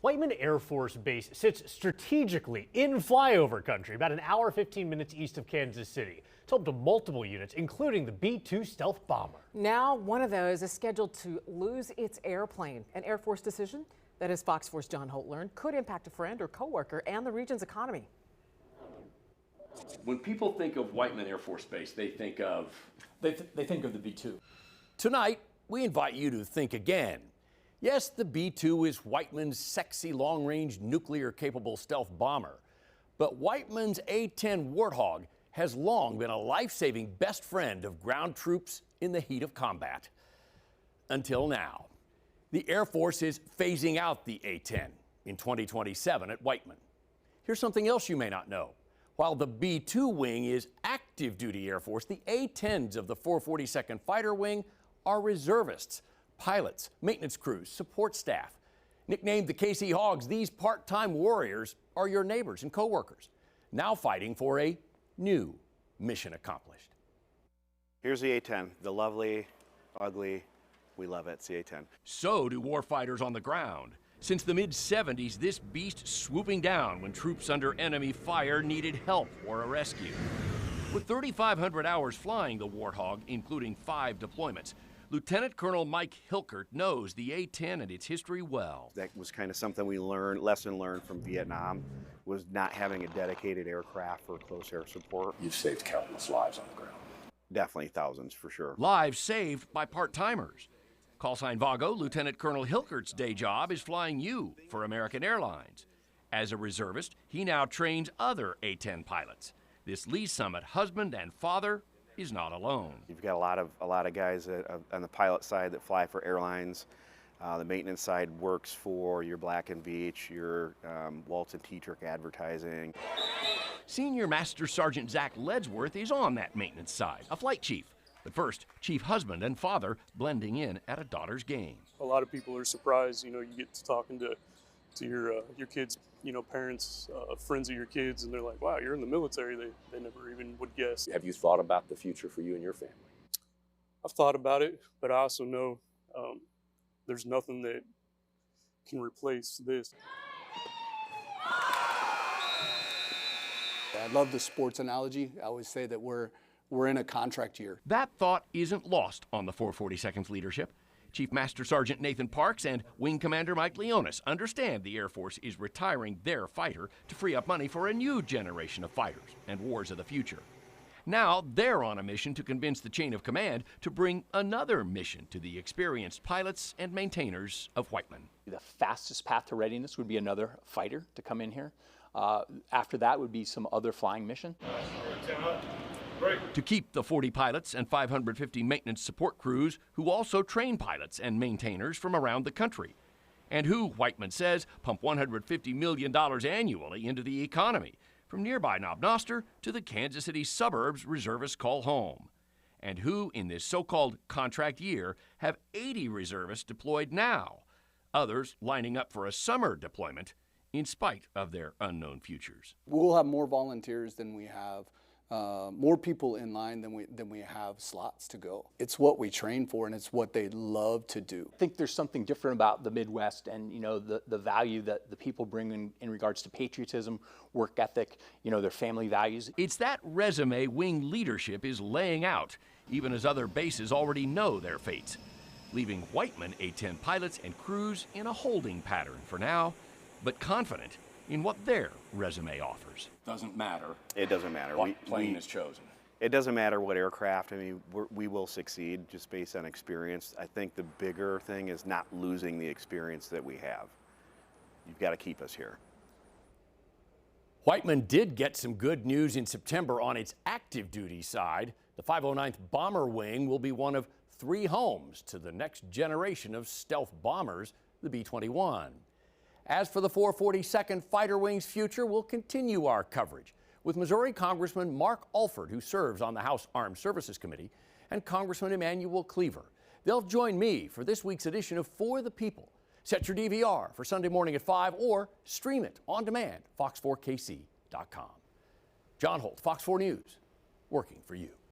Whiteman Air Force Base sits strategically in flyover country, about an hour 15 minutes east of Kansas City. It's home to multiple units, including the B-2 stealth bomber. Now one of those is scheduled to lose its airplane. An Air Force decision that, as Fox 4's John Holt learned, could impact a friend or coworker and the region's economy. When people think of Whiteman Air Force Base, they think of They think of the B-2. Tonight, we invite you to think again. Yes, the B-2 is Whiteman's sexy long-range nuclear-capable stealth bomber. But Whiteman's A-10 Warthog has long been a life-saving best friend of ground troops in the heat of combat. Until now. The Air Force is phasing out the A-10 in 2027 at Whiteman. Here's something else you may not know. While the B-2 wing is active duty Air Force, the A-10s of the 442nd Fighter Wing are reservists, pilots, maintenance crews, support staff. Nicknamed the KC Hogs, these part-time warriors are your neighbors and coworkers, now fighting for a new mission accomplished. Here's the A-10, the lovely, ugly, we love it, it's the A-10. So do warfighters on the ground. Since the mid-70s, this beast swooping down when troops under enemy fire needed help or a rescue. With 3,500 hours flying the Warthog, including 5 deployments, Lieutenant Colonel Mike Hilkert knows the A-10 and its history well. That was kind of something we learned, lesson learned from Vietnam, was not having a dedicated aircraft for close air support. you've saved countless lives on the ground. Definitely thousands for sure. Lives saved by part-timers. Call sign Vago, Lieutenant Colonel Hilkert's day job is flying you for American Airlines. As a reservist, he now trains other A-10 pilots. This Lee Summit husband and father is not alone. You've got a lot of guys that, on the pilot side that fly for airlines. The maintenance side works for your Black & Veatch, your Walton T-Trick Advertising. Senior Master Sergeant Zach Ledsworth is on that maintenance side, a flight chief. But first, chief husband and father blending in at a daughter's game. A lot of people are surprised, you get to talking to your kids, parents, friends of your kids, and they're like, wow, you're in the military. They never even would guess. Have you thought about the future for you and your family? I've thought about it, but I also know there's nothing that can replace this. I love the sports analogy. I always say that we're in a contract year. That thought isn't lost on the 442nd's leadership. Chief Master Sergeant Nathan Parks and Wing Commander Mike Leonis understand the Air Force is retiring their fighter to free up money for a new generation of fighters and wars of the future. Now they're on a mission to convince the chain of command to bring another mission to the experienced pilots and maintainers of Whiteman. The fastest path to readiness would be another fighter to come in here. After that would be some other flying mission. To keep the 40 pilots and 550 maintenance support crews who also train pilots and maintainers from around the country, and who, Whiteman says, pump $150 million annually into the economy, from nearby Knob Noster to the Kansas City suburbs reservists call home, and who, in this so-called contract year, have 80 reservists deployed now, others lining up for a summer deployment in spite of their unknown futures. We'll have more volunteers than we have, more people in line than we have slots to go. It's what we train for, and it's what they love to do. I think there's something different about the Midwest and the value that the people bring in regards to patriotism, work ethic, their family values. It's that resume wing leadership is laying out, even as other bases already know their fates, leaving Whiteman A-10 pilots and crews in a holding pattern for now, but confident in what their resume offers. Doesn't matter. It doesn't matter. What plane is chosen. It doesn't matter what aircraft. I mean, we will succeed just based on experience. I think the bigger thing is not losing the experience that we have. You've got to keep us here. Whiteman did get some good news in September on its active duty side. The 509th Bomber Wing will be one of 3 homes to the next generation of stealth bombers, the B-21. As for the 442nd Fighter Wing's future, we'll continue our coverage with Missouri Congressman Mark Alford, who serves on the House Armed Services Committee, and Congressman Emanuel Cleaver. They'll join me for this week's edition of For the People. Set your DVR for Sunday morning at 5 or stream it on demand, fox4kc.com. John Holt, Fox 4 News, working for you.